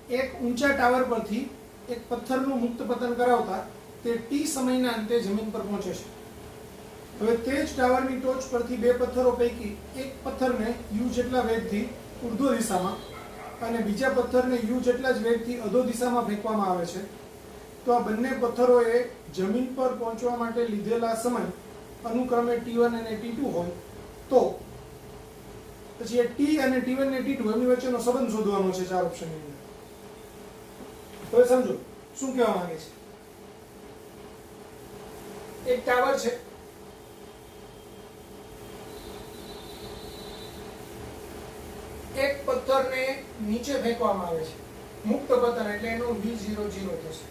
એક ઊંચા ટાવર પરથી એક પથ્થરનું મુક્ત પતન કરાવતા તે t સમયના અંતે જમીન પર પહોંચે છે. હવે તે જ ટાવરની ટોચ પરથી બે પથ્થરો પૈકી એક પથ્થરને u જેટલા વેગથી ઉર્ધ્વ દિશામાં અને બીજા પથ્થરને u જેટલા જ વેગથી અધો દિશામાં ફેંકવામાં આવે છે. તો આ બંને પથ્થરોએ જમીન પર પહોંચવા માટે લીધેલા સમય અનુક્રમે t1 અને t2 હોય તો પછી એ t અને t1 ને t2 એમની વચ્ચેનો સંબંધ શોધવાનો છે ચાર ઓપ્શનની અંદર. હવે સમજો શું કહેવા માંગે છે. એક ટાવર છે, એક પથ્થરને નીચે ફેંકવામાં આવે છે મુક્ત પતન એટલે એનો v00 થશે.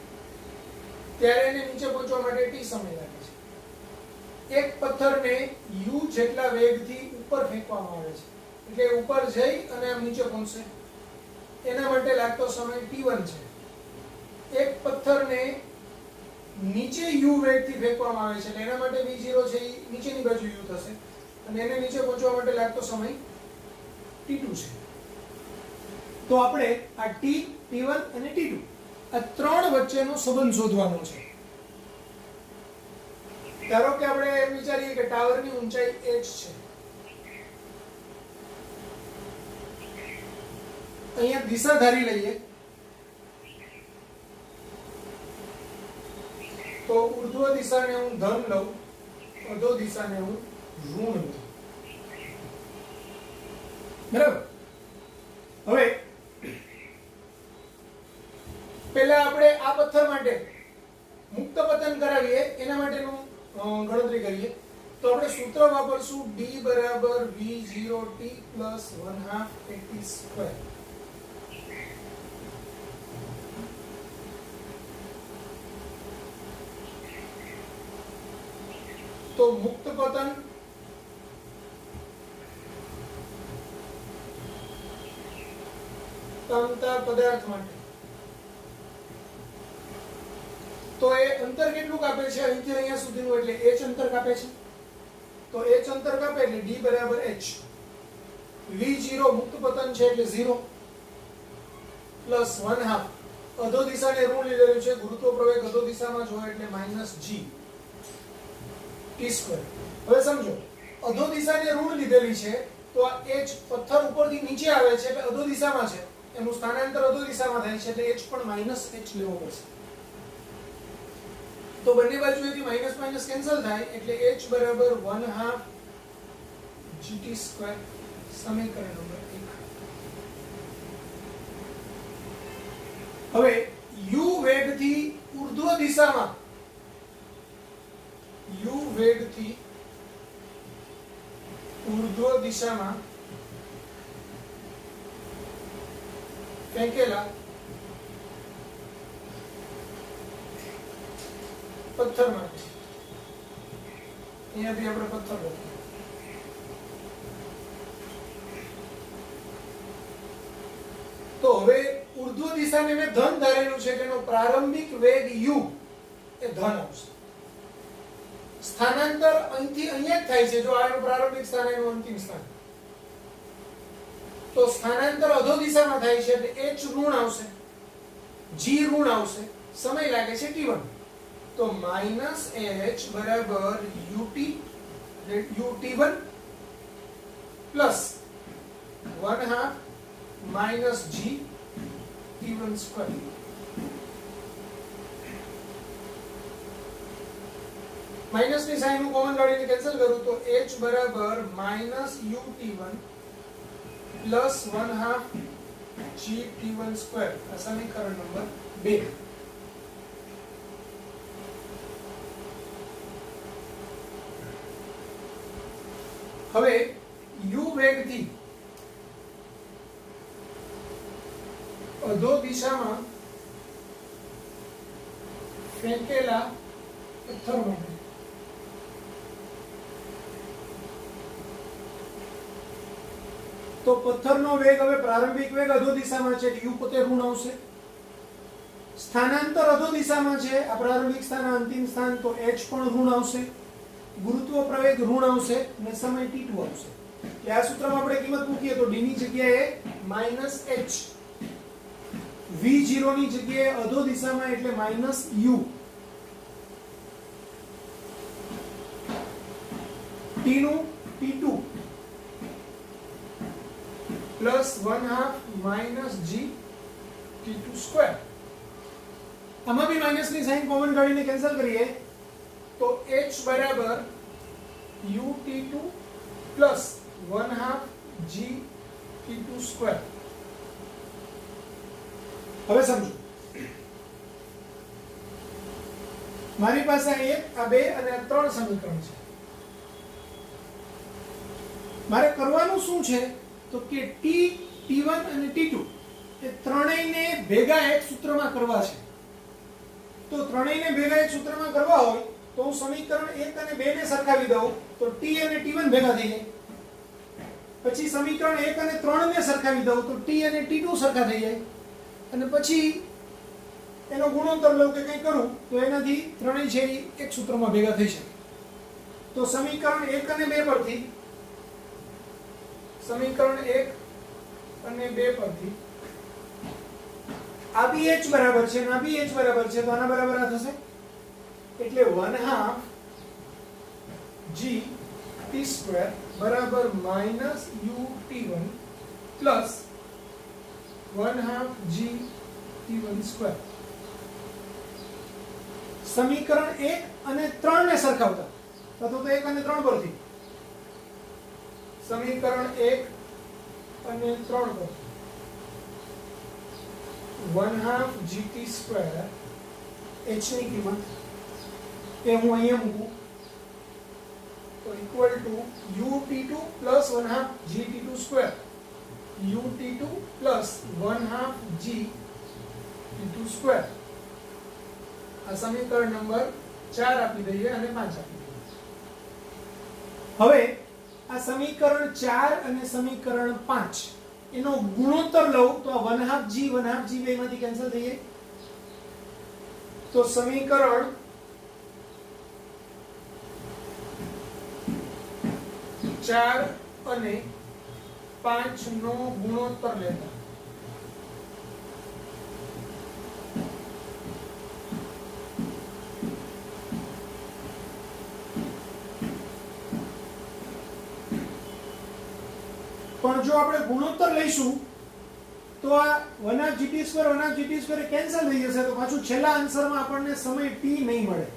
ત્યારે એને નીચે પહોંચવા માટે t સમય લાગે છે. એક પથ્થરને u જેટલા વેગથી ઉપર ફેંકવામાં આવે છે એટલે ઉપર જઈ અને આમ નીચે પહોંચશે, એના માટે લાગતો સમય t1 છે. એક પથ્થરને નીચે u વેગથી ફેંકવામાં આવે છે એટલે એના માટે v0 છે એ નીચેની બાજુ u થશે અને એને નીચે પહોંચવા માટે લાગતો સમય t2 છે. તો આપણે આ t, t1 અને t2 આ ત્રણ વચ્ચેનો સંબંધ શોધવાનો છે. ધારો કે આપણે એમ વિચારીએ કે ટાવરની ઊંચાઈ h છે. અહીંયા દિશા ધારી લઈએ તો ઉર્ધ્વ દિશાને હું ધન લઉં, અધો દિશાને હું ઋણ લઉં. બરાબર. હવે પહેલા આપણે આ પથ્થર માટે મુક્ત પતન કરાવીએ એના માટેનું ગણતરી કરીએ તો આપણે સૂત્ર વાપરશું d બરાબર v0t પ્લસ 1/2 at². તો મુક્ત પતન તમતા પદાર્થ માટે તો એ અંતર કેટલું કાપે છે અહીંથી અહીંયા સુધીનું એટલે h અંતર કાપે છે. તો h અંતર કાપે એટલે d બરાબર h. v0 મુક્ત પતન છે એટલે 0 પ્લસ 1/2 અધો દિશાને ઋણ લીધેલું છે, ગુરુત્વ પ્રવેગ અધો દિશામાં જ હોય એટલે -g t². હવે સમજો અધો દિશાને ઋણ લીધેલી છે તો આ h પથ્થર ઉપરથી નીચે આવે છે એટલે અધો દિશામાં છે, એનું સ્થાનાંતર અધો દિશામાં થાય છે એટલે h પણ -h લેવો પડશે. તો બંને બાજુએથી માઈનસ માઈનસ કેન્સલ થાય એટલે h બરાબર 1/2 gt². સમીકરણ નંબર 1. હવે u વેગથી ઉર્ધ્વ દિશામાં ફેંકેલા પથ્થર માટે અહીંયાથી આપણે પથ્થર લખીએ તો હવે ઉર્ધ્વ દિશાને મેં ધન ધારેલું છે કે એનો પ્રારંભિક વેગ u એ ધન આવશે. સ્થાનાંતર અહીંથી અહીંયા જ થાય છે. જો આ એનું પ્રારંભિક સ્થાન એનું અંતિમ સ્થાન તો સ્થાનાંતર અધો દિશામાં થાય છે એટલે h ઋણ આવશે, g ઋણ આવશે, સમય લાગે છે t1. તો -h બરાબર ut1 plus 1/2 - g t1². Minus ની સાઈન હું કોમન કાઢીને કેન્સલ કરું તો h બરાબર -ut1 પ્લસ 1/2 g t1². આ સમીકરણ નંબર 2. હવે u વેગથી અધો દિશામાં ફેંકેલા પથ્થર માટે તો પથ્થરનો વેગ હવે પ્રારંભિક વેગ અધો દિશામાં છે એટલે u પોતે ઋણ આવશે. સ્થાનાંતર અધો દિશામાં છે, આ પ્રારંભિક સ્થાન અંતિમ સ્થાન તો h પણ ઋણ આવશે, ગુરુત્વ પ્રવેગ ઋણ આવશે અને સમય t2 આવશે. એટલે આ સૂત્રમાં આપણે કિંમત મૂકીએ તો d ની જગ્યાએ -h, v v0 ની જગ્યાએ અધો દિશામાં એટલે -u t નું t2 plus 1/2 g t2 square. આમાં બી માઇનસ ની સાઇન કોમન કાઢીને કેન્સલ કરીએ તો h બરાબર ut2 plus 1/2 g t2 square. હવે સમજો, મારી પાસે આ 1 આ 2 અને આ 3 સમીકરણ છે. મારે કરવાનું શું છે તો કે t t1 અને t2 એ ત્રણેયને ભેગા એક સૂત્રમાં કરવા છે. તો ત્રણેયને ભેગા એક સૂત્રમાં કરવા હોય તો હું સમીકરણ 1 અને 2 ને સરખાવી દઉં તો t અને t1 ભેગા થઈ જાય. પછી સમીકરણ 1 અને 3 ને સરખાવી દઉં તો t અને t2 સરખા થઈ જાય. અને પછી એનો ગુણોત્તર લઉં કે કંઈ કરું તો એનાથી ત્રણેય છે એક સૂત્રમાં ભેગા થઈ શકે. તો સમીકરણ 1 અને 2 પરથી સમીકરણ 1 અને 2 પરથી આ બી h બરાબર છે અને આ બી h બરાબર છે તો આના બરાબર આ થશે. એટલે 1/2 g t સ્ક્વેર બરાબર -ut1 plus 1/2 g t1 square. સમીકરણ 1 અને 3 ને સરખાવતા અથવા તો 1 અને 3 પરથી સમીકરણ 1 અને 3 પરથી 1/2 gt સ્ક્વેર h ની કિંમત એ હું અહીંયા મૂકું તો equal to ut2 plus 1/2 gt2 square ut2 plus 1/2 g t2 square. આ સમીકરણ નંબર 4 આપી દઈએ અને 5 આપી દઈએ. હવે આ સમીકરણ 4 અને સમીકરણ 5 એનો ગુણોત્તર લઉં તો આ 1/2 g બેમાંથી કેન્સલ થઈ જાય. તો સમીકરણ 4 અને 5 નો ગુણોત્તર લેતા પણ જો આપણે ગુણોત્તર લઈશું તો આ 1/2 gt square 1/2 gt square cancel થઈ જશે. તો પાછું છેલ્લા આન્સરમાં આપણને સમય t નહીં મળે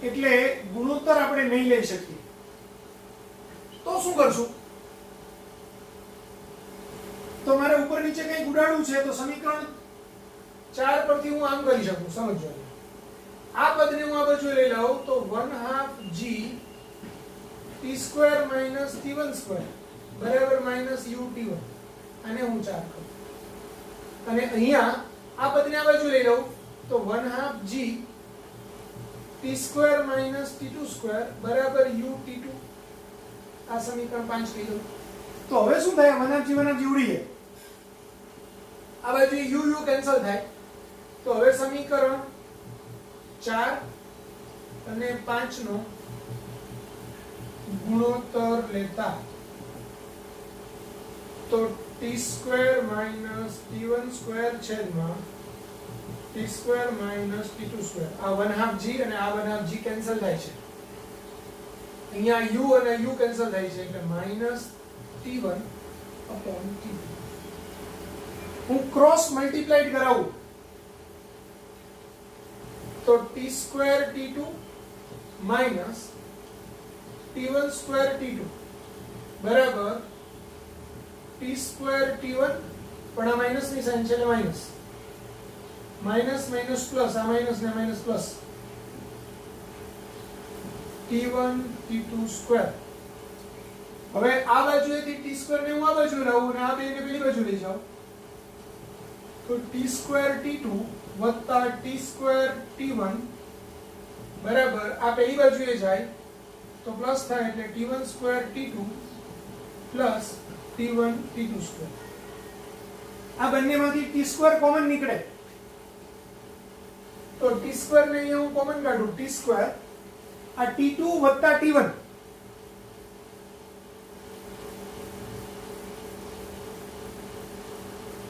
એટલે ગુણોત્તર આપણે નહીં લઈ શકીએ. તો શું કરશું? તો મારે ઉપર નીચે કંઈક ઉડાડવું છે તો સમીકરણ 4 પરથી હું આમ કરી શકું. સમજો, આ પદને હું આ બાજુ લઈ લઉં તો 1/2 g t square minus t1 square બરાબર -ut1. આને હું 4 કરું અને અહીંયા આ પદને આ બાજુ લઈ લઉં તો 1/2 g t square minus t2 square બરાબર ut2. આ સમીકરણ 5 લઈ લઉં તો હવે શું થાય? 1/2 g ઉડી જાય, આ બાજુ u કેન્સલ થાય. તો હવે સમીકરણ 4 અને 5 નો ગુણોત્તર લેતા તો t square minus t1 square છેદમાં t square minus t2 square. આ 1/2 g અને આ 1/2 g કેન્સલ થાય છે. અહીંયા u અને u કેન્સલ થાય છે એટલે -t1 upon t2. હું ક્રોસ મલ્ટીપ્લાઈડ કરાવું તો t square t2 minus t1 square t2 બરાબર t સ્ક્વેર t1 પણ આ માઈનસ ની સાઇન છે એટલે માઈનસ માઈનસ પ્લસ આ માઈનસ ને minus plus t1 t2 square. હવે આ બાજુએથી t સ્ક્વેર ને હું આ બાજુ લાવું અને આ બેને પેલી બાજુ લઈ જાઉં તો t સ્ક્વેર t2 વત્તા t સ્ક્વેર t1 બરાબર આ પેલી બાજુએ જાય તો પ્લસ થાય એટલે t1 square t2 plus t1 t2 square. આ બંનેમાંથી t સ્ક્વેર કોમન નીકળે તો t સ્ક્વેર ને અહીંયા હું કોમન કાઢું t સ્ક્વેર આ t2 વત્તા t1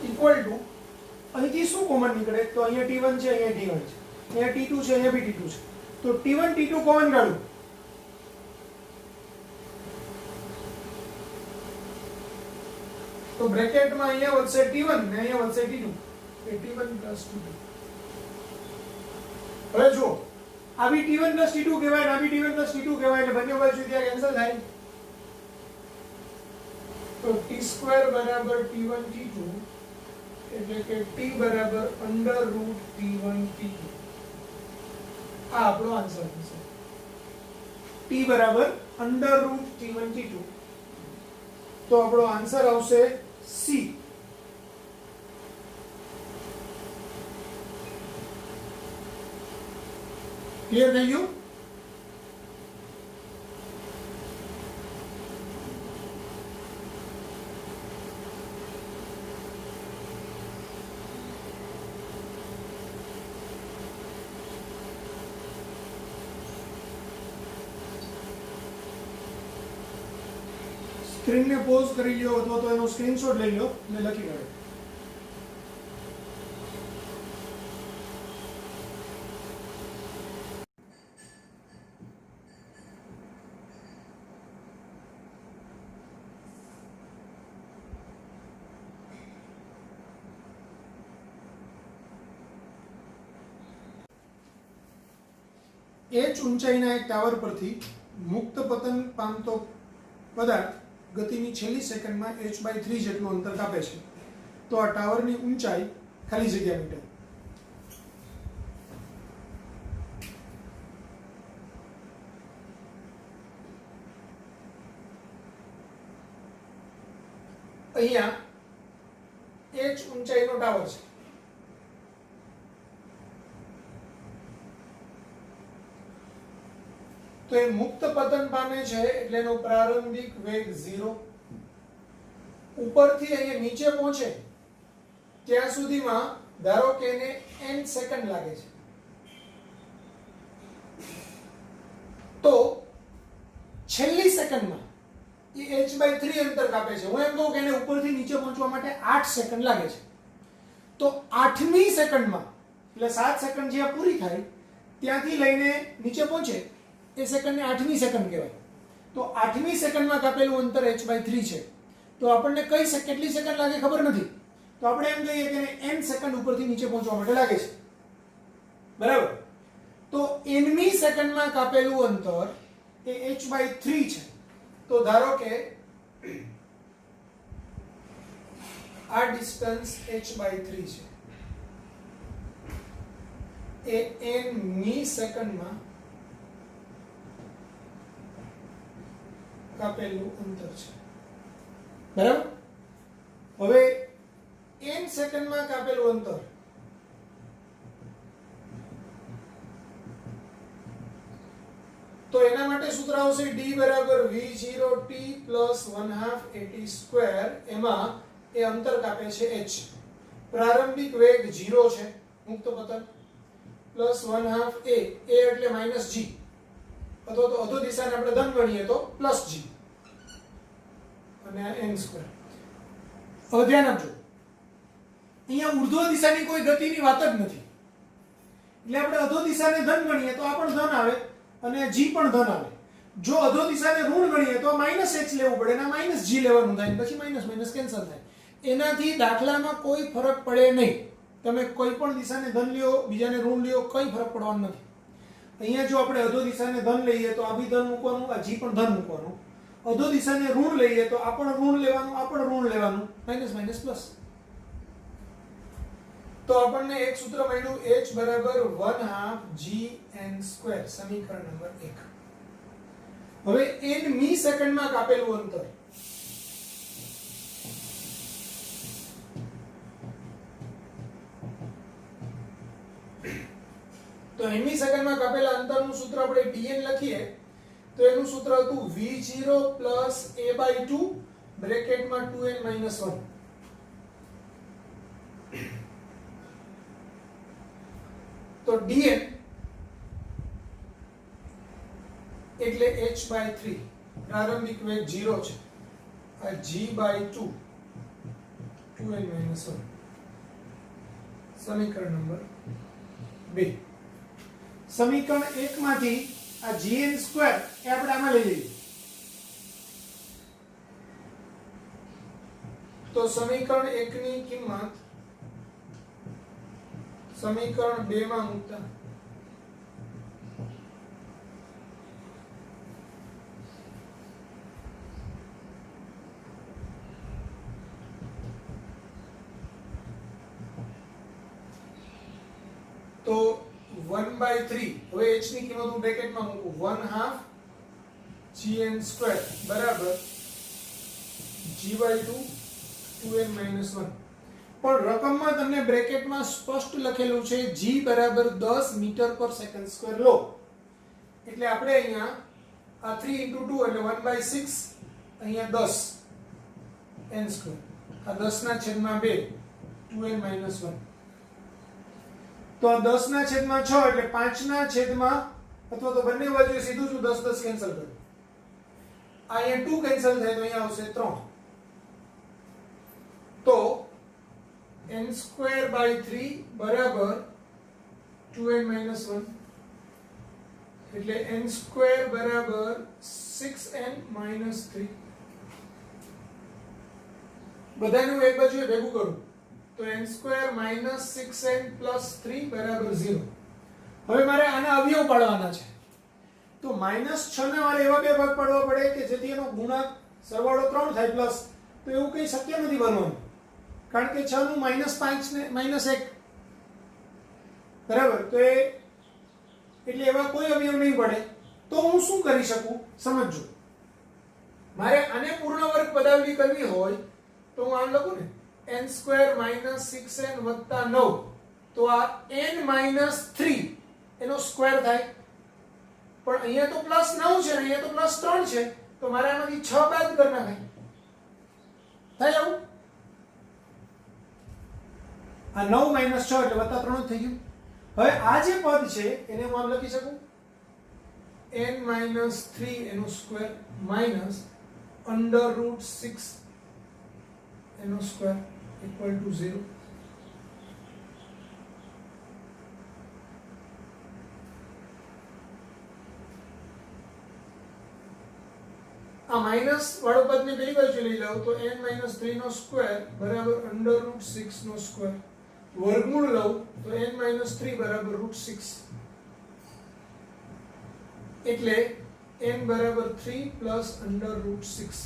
ઇક્વલ ટુ અહીંથી શું કોમન નીકળે? તો અહીંયા T1 છે, અહીંયા T1 છે, અહીંયા T2 છે, અહીંયા બી T2 છે. તો T1 T2 કોમન કાઢું. તો બ્રેકેટમાં અહીંયા વધશે T1 ને અહીંયા વધશે T2. એ T1 T2. હવે જો આ બી T1 T2 કહેવાય ને આ બી T1 T2 કહેવાય એટલે બંને બાજુ ત્યાં કેન્સલ થાય. તો T² બરાબર T1 T2 એટલે કે T બરાબર √T1 T2. આ આપણો આન્સર થશે. T બરાબર √T1 T2. તો આપણો આન્સર આવશે C. ક્લિયર થઈ ગયું? સ્ક્રીનને પોઝ કરી લ્યો અથવા તો એનો સ્ક્રીનશોટ લઈ લો અને લખી કાઢો. h ઊંચાઈના એક ટાવર પરથી મુક્ત પતન પામતો પદાર્થ ગતિની છેલ્લી સેકન્ડમાં h/3 જેટલું અંતર કાપે છે. તો આ ટાવરની ઊંચાઈ ખાલી જગ્યા મીટર. અહીંયા h ઊંચાઈનો ટાવર છે. તો એ મુક્ત પતન પામે છે એટલે એનો પ્રારંભિક વેગ 0. ઉપરથી અહીંયા નીચે પહોંચે ત્યાં સુધીમાં ધારો કે એને n સેકન્ડ લાગે છે. તો છેલ્લી સેકન્ડમાં એ h/3 અંતર કાપે છે. હું એમ કહું કે એને ઉપરથી નીચે પહોંચવા માટે 8 સેકન્ડ લાગે છે. તો 8મી સેકન્ડમાં એટલે 7 સેકન્ડ જ્યાં પૂરી થાય ત્યાંથી લઈને નીચે પહોંચે એ સેકન્ડને 8મી સેકન્ડ કહેવાય. તો 8મી સેકન્ડમાં કાપેલું અંતર h/3 છે. તો આપણને કેટલી સેકન્ડ લાગે ખબર નથી. તો આપણે એમ કહીએ કે n સેકન્ડ ઉપરથી નીચે પહોંચવા માટે લાગે છે. બરાબર? તો nમી સેકન્ડમાં કાપેલું અંતર એ h/3 છે. તો ધારો કે આ ડિસ્ટન્સ h/3 છે. એ nમી સેકન્ડમાં કાપેલું અંતર છે. બરાબર? હવે n સેકન્ડમાં કાપેલું અંતર તો એના માટે સૂત્ર આવશે d બરાબર v0t પ્લસ 1/2 at². એમાં એ અંતર કાપે છે h. પ્રારંભિક વેગ 0 છે મુક્ત પતન પ્લસ 1/2 a એટલે માઇનસ g અથવા તો અધો દિશાને આપણે ધન ગણીએ તો પ્લસ g અને n². હવે ધ્યાન આપજો અહીંયા ઉર્ધ્વ દિશાની કોઈ ગતિની વાત જ નથી. એટલે આપણે અધો દિશાને ધન ગણીએ તો આ પણ ધન આવે અને g પણ ધન આવે. જો અધો દિશાને ઋણ ગણીએ તો -h લેવું પડે અને -g લેવાનું થાય પછી માઇનસ માઇનસ કેન્સલ થાય. એનાથી દાખલામાં કોઈ ફરક પડે નહીં. તમે કોઈ પણ દિશાને ધન લ્યો બીજાને ઋણ લ્યો કંઈ ફરક પડવાનો નથી. અહીંયા જો આપણે અધો દિશાને ધન લઈએ તો આ બી ધન મૂકવાનું, આ g પણ ધન મૂકવાનું. અધો દિશાને ઋણ લઈએ તો આ પણ ઋણ લેવાનું, આ પણ ઋણ લેવાનું, માઇનસ માઇનસ પ્લસ. તો આપણને એક સૂત્ર મળ્યું h બરાબર 1/2 gn². સમીકરણ નંબર 1. હવે n મી સેકન્ડમાં કાપેલું અંતર તો n મી સેકન્ડમાં કાપેલા અંતરનું સૂત્ર આપણે dn લખીએ તો એનું સૂત્ર હતું v0 a/2 બ્રેકેટમાં 2n - 1. તો dn એટલે h/3 પ્રારંભિક વેગ 0 છે. આ g/2 2n - 1 સમીકરણ નંબર 2. સમીકરણ 1 માંથી આ gn સ્ક્વેર એ આપણે આમાં લઈ લઈએ. તો સમીકરણ 1 ની કિંમત સમીકરણ 2 માં મૂકતા તો 1/3 હવે h ની કિંમત હું બ્રેકેટમાં મૂકું 1/2 gn સ્ક્વેર બરાબર g/2 2n - 1. પણ રકમમાં તમને બ્રેકેટમાં સ્પષ્ટ લખેલું છે g બરાબર 10 મીટર પર સેકન્ડ સ્ક્વેર લો. એટલે આપણે અહીંયા આ 3 * 2 એટલે 1/6 અહીંયા 10 n સ્ક્વેર આ 10 ના છેદમાં 2 2n - 1. તો આ 10 ના છેદમાં 6 એટલે 5 ના છેદમાં અથવા તો બંને બાજુએ સીધું જ 10 10 કેન્સલ કરો. અહીંયા 2 કેન્સલ થાય તો અહીંયા આવશે 3. તો n²/3 બરાબર 2n - 1 એટલે n² બરાબર 6n - 3. બધાનું એક બાજુએ ભેગું કરું તો n² - 6n + 3 બરાબર 0. હવે મારે આના અવયવ પાડવાના છે. તો -6 ને મારે એવા બે ભાગ પાડવા પડે કે જેથી એનો ગુણાંક સરવાળો 3 થાય પ્લસ. તો એવું કંઈ શક્ય નથી બનવાનું કારણ કે 6 નું -5 ને -1 બરાબર. તો એટલે એવા કોઈ અવયવ નહીં પડે. તો હું શું કરી શકું સમજજો. મારે આને પૂર્ણ વર્ગ પદાવલી કરવી હોય તો હું આમ લખું ને n² - 6n + 9 તો આ n - 3 એનો સ્ક્વેર થાય. પણ અહીંયા તો +9 છે ને અહીંયા તો +3 છે તો મારે આમાંથી 6 બાદ કરી નાખાય. થાય આવું? આ 9 - 6 એટલે +3 થઈ ગયું. હવે આ જે પદ છે એને હું આમ લખી શકું n - 3 એનો સ્ક્વેર -√6 એનો સ્ક્વેર = 0. આ માઈનસ વાળો પદને પેલી બાજુ લઈ જાવ તો n - 3 નો સ્ક્વેર બરાબર √6 નો સ્ક્વેર. વર્ગમૂળ લઉં તો n - 3 બરાબર √6 એટલે n બરાબર 3 પ્લસ √6.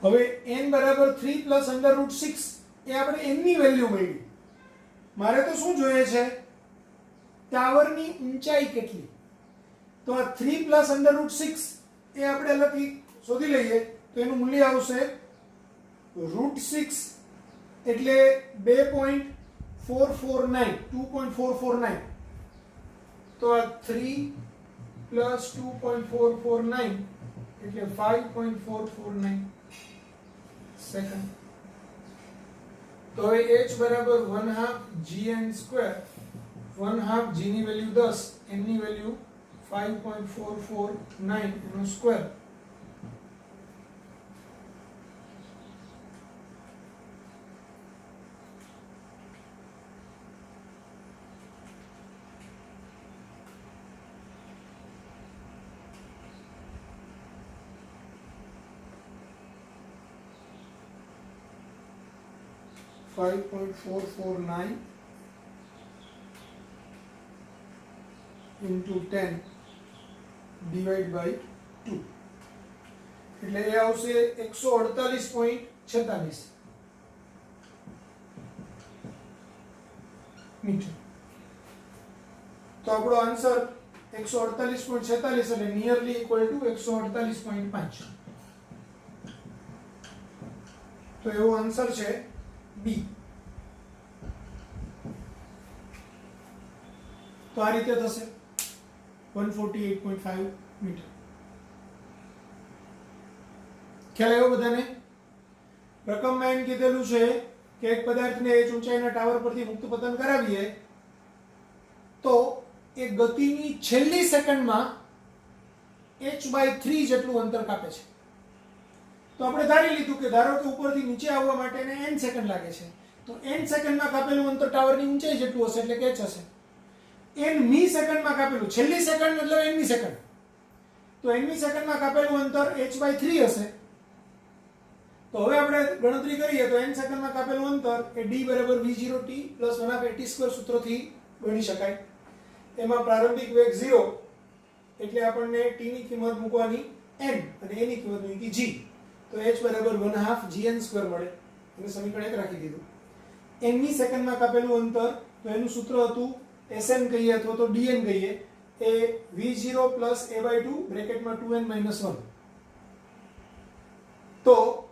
હવે n બરાબર 3 પ્લસ √6 એ આપણે n ની વેલ્યુ મળી. મારે તો શું જોઈએ છે ટાવરની ઊંચાઈ કેટલી. તો આ 3 પ્લસ √6 એ આપણે લખી શોધી લઈએ તો એનું મૂલ્ય આવશે √6 એટલે 2.449. તો આ 3 પ્લસ 2.449 એટલે 5.449 સેકન્ડ. તો હવે h બરાબર 1/2 gn સ્ક્વેર 1/2 g ની વેલ્યુ 10 n ની વેલ્યુ 5.449 એનો સ્ક્વેર (5.449 into 10 divided by 2) એટલે એ આવશે 148.46 મીટર. તો આપણો આન્સર 148.46 એટલે નિયરલી ઇક્વલ ટુ 148.5. તો એવો આન્સર છે બી. તો આ રીતે થશે 148.5 મીટર. ખ્યાલ આવ્યો બધાને? રકમમાં એમ કીધેલું છે કે એક પદાર્થને h ઊંચાઈના ટાવર પરથી મુક્ત પતન કરાવીએ તો એ ગતિની છેલ્લી સેકન્ડમાં h/3 જેટલું અંતર કાપે છે. તો આપણે ધારી લીધું કે ધારો કે ઉપરથી નીચે આવવા માટે n સેકન્ડ લાગે છે, તો n સેકન્ડમાં કાપેલું અંતર ટાવરની ઊંચાઈ જેટલું હશે, એટલે કે h હશે. n મી સેકન્ડમાં કાપેલું, છેલ્લી સેકન્ડ મતલબ n મી સેકન્ડ, તો n મી સેકન્ડમાં કાપેલું અંતર h/3 હશે. તો હવે આપણે ગણતરી કરીએ તો n સેકન્ડમાં કાપેલું અંતર એ d = v0t + 1/t² સૂત્રથી ગણી શકાય. એમાં પ્રારંભિક વેગ 0 એટલે આપણને t ની કિંમત મૂકવાની n અને a ની કિંમત મૂકી g, તો h = 1/2gn² મળે. અને સમીકરણ 1 રાખી દીધું. n મી સેકન્ડમાં કાપેલું અંતર, તો એનું સૂત્ર હતું sn કહીએ અથવા તો dn કહીએ, એ v0 + a/2 બ્રેકેટમાં 2n - 1. તો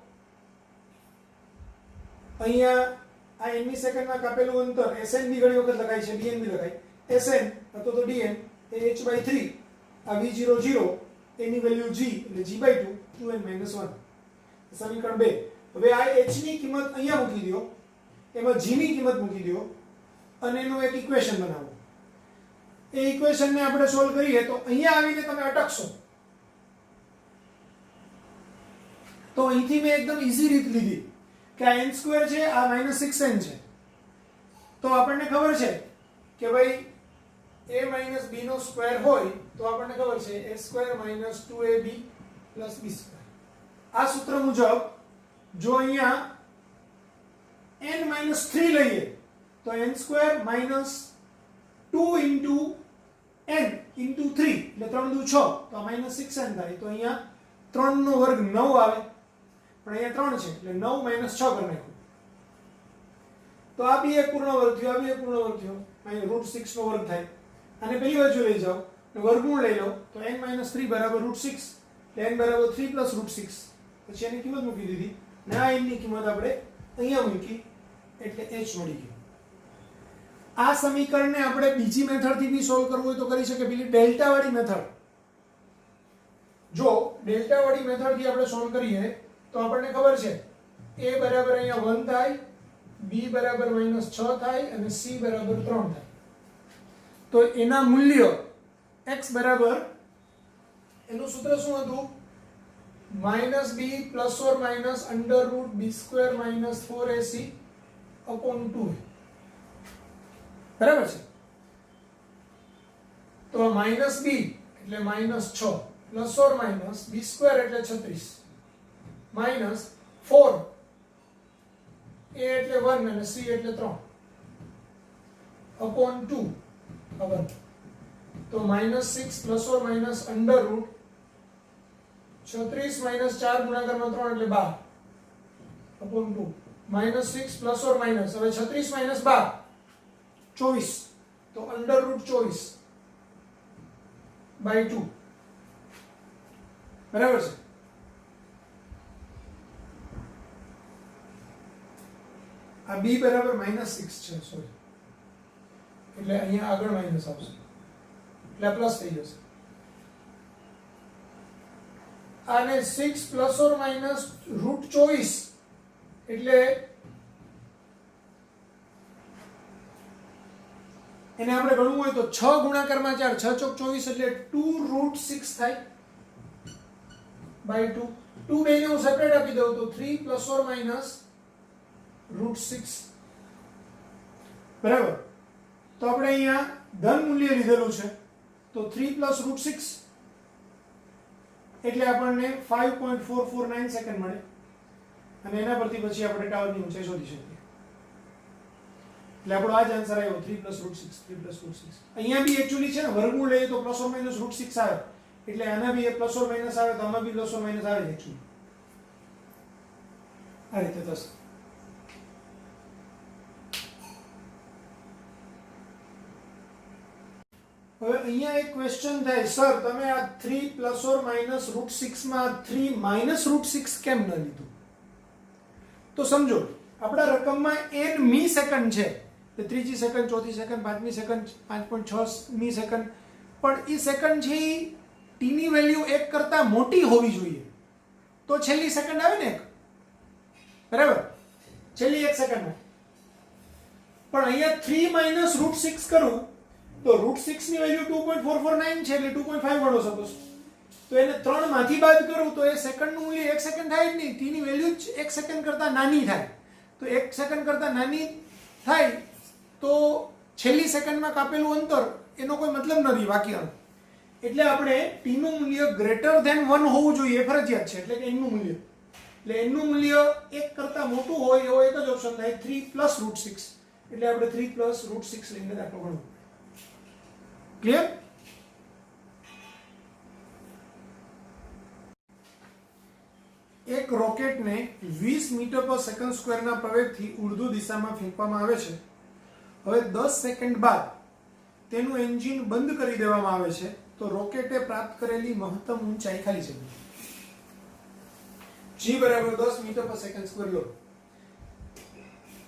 અહીંયા આ n મી સેકન્ડમાં કાપેલું અંતર sn બી ઘણી વખત લખાય છે, dn બી લખાય. sn અથવા તો dn એ h/3, આ v0 0, એની વેલ્યુ g એટલે g/2 2n - 1. સમીકરણ 2. હવે આ h ની કિંમત અહીંયા મૂકી દો, એમાં g ની કિંમત મૂકી દો અને એનું એક ઇક્વેશન બનાવો. એ ઇક્વેશનને આપણે સોલ્વ કરીએ તો અહીંયા આવીને તમે અટકશો. તો અહીંથી મેં એકદમ ઈઝી રીત લીધી કે આ n² છે, આ -6n છે. તો આપણને ખબર છે કે ભાઈ a - b નો સ્ક્વેર હોય તો આપણને ખબર છે a² - 2ab + b². આ સૂત્ર મુજબ જો અહીંયા n - 3 લઈએ તો n² - 2 * n * 3 એટલે 3 દુ 6, તો આ -6n થાય. તો અહીંયા 3 નો વર્ગ 9 આવે, પણ અહીંયા 3 છે એટલે 9 - 6 કરી નાખ્યું. તો આ બી એક પૂર્ણ વર્ગ થયો, આ બી એક પૂર્ણ વર્ગ થયો, અહીં √6 નો વર્ગ થાય. અને પેલી બાજુ લઈ જાઓ અને વર્ગમૂળ લઈ લો તો n - 3 = √6, એટલે n = 3 + √6. પછી એની કિંમત મૂકી દીધી ને આ n ની કિંમત આપણે અહીંયા મૂકી એટલે h મળી ગયું. આ સમીકરણને આપણે બીજી મેથડથી બી સોલ્વ કરવું હોય તો કરી શકીએ, પેલી ડેલ્ટા વાળી મેથડ. જો ડેલ્ટા વાળી મેથડથી આપણે સોલ્વ કરીએ તો આપણને ખબર છે a બરાબર અહીંયા 1 થાય, b બરાબર -6 થાય અને c બરાબર 3 થાય. તો એના મૂલ્ય x બરાબર, એનું સૂત્ર શું હતું? -b ± √b² - 4ac/2. બરાબર છે. તો -b એટલે -6 ± b² એટલે 36 -4 a એટલે 1 અને c એટલે 3 /2 ખબર. તો -6 ± √, 36 - 4 ગુણાકારમાં 3 એટલે 12 /2 -6 ± હવે 36 - 12 24, તો √24/2 બરાબર છે. આ b બરાબર -6 છે, સોરી, એટલે અહીંયા આગળ માઈનસ આવશે એટલે પ્લસ થઈ જશે. આને 6 ± √24 એટલે એને આપણે ગણવું હોય તો 6 ગુણાકારમાં 4, 6 ચોક 24 એટલે 2√6 થાય /2. 2 બેને હું સેપરેટ આપી દઉં તો 3 ± √6 બરાબર. તો આપણે અહીંયા ધન મૂલ્ય લીધેલું છે, તો 3 + √6 એટલે આપણને 5.449 સેકન્ડ મળે. અને એના પરથી પછી આપણે ટાવરની ઊંચાઈ શોધી શકીએ. એટલે આપણો આ જ આન્સર આવ્યો 3 + √6. અહીંયા બી એક્ચ્યુઅલી છે ને વર્ગમૂળ લઈએ તો ± √6 આવે, એટલે આના બી ± આવે તો આમાં બી ± આવે છે એક્ચ્યુઅલી. આ રીતે થશે. હવે અહીંયા એક ક્વેશ્ચન થાય, સર તમે આ 3 ± √6 માં 3 - √6 કેમ ન લીધું? તો સમજો આપણા રકમમાં n મી સેકન્ડ છે, તે ત્રીજી સેકન્ડ, ચોથી સેકન્ડ, પાંચમી સેકન્ડ, 5.6 મી સેકન્ડ, પણ એ સેકન્ડ છે t ની વેલ્યુ 1 કરતા મોટી હોવી જોઈએ તો છેલ્લી સેકન્ડ આવે ને એક, બરાબર, છેલ્લી 1 સેકન્ડ. પણ અહીંયા 3 - √6 કરું તો √6 ની વેલ્યુ 2.449 છે એટલે 2.5 ગણો સપોઝ. તો એને 3 માંથી બાદ કરું તો એ સેકન્ડનું મૂલ્ય 1 સેકન્ડ થાય જ નહીં. t ની વેલ્યુ જ 1 સેકન્ડ કરતા નાની થાય. તો 1 સેકન્ડ કરતા નાની થાય તો છેલ્લી સેકન્ડમાં કાપેલું અંતર એનો કોઈ મતલબ નથી વાક્યનો. એટલે આપણે t નું મૂલ્ય ગ્રેટર ધેન 1 હોવું જોઈએ, ફરજિયાત છે. એટલે કે n નું મૂલ્ય, એટલે n નું મૂલ્ય 1 કરતા મોટું હોય એવો એક જ ઓપ્શન થાય, 3 + √6. એટલે આપણે 3 + √6 લઈને દાખલો ગણવો. ક્લિયર? એક રોકેટને 20 મીટર/સેકન્ડ ના પ્રવેગથી ઉર્ધ્વ દિશામાં ફેંકવામાં આવે છે. હવે 10 સેકન્ડ બાદ તેનું એન્જિન બંધ કરી દેવામાં આવે છે. તો રોકેટે પ્રાપ્ત કરેલી મહત્તમ ઊંચાઈ ખાલી છે. g = 10 મીટર/સેકન્ડ લો.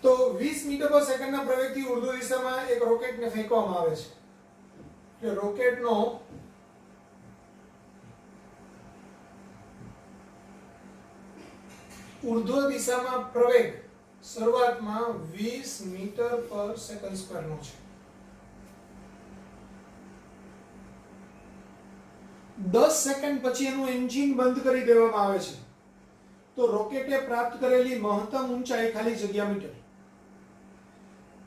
તો 20 મીટર/સેકન્ડ ના પ્રવેગથી ઉર્ધ્વ દિશામાં એક રોકેટને ફેંકવામાં આવે છે. એટલે રોકેટનો ઉર્ધ્વ દિશામાં પ્રવેગ શરૂઆતમાં 20 મીટર/સેકન્ડ નો છે. 10 સેકન્ડ પછી એનું એન્જિન બંધ કરી દેવામાં આવે છે. તો રોકેટે પ્રાપ્ત કરેલી મહત્તમ ઊંચાઈ ખાલી જગ્યા મીટર.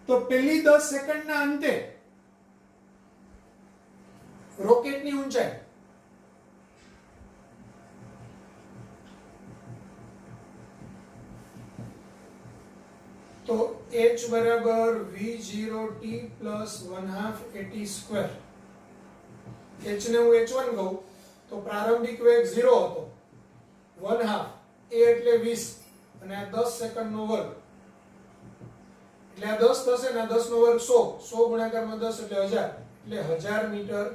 તો પહેલી 10 સેકન્ડના અંતે રોકેટની ઊંચાઈ તો h = v0t + 1/2 at². h ને હું h1 કહું તો પ્રારંભિક વેગ 0 હતો, 1/2 a એટલે 20 અને આ 10 સેકન્ડનો વર્ગ એટલે આ 10 થશે ને આ 10 નો વર્ગ 100, 100 ગુણાકારમાં 10 એટલે 1000, એટલે 1000 મીટર.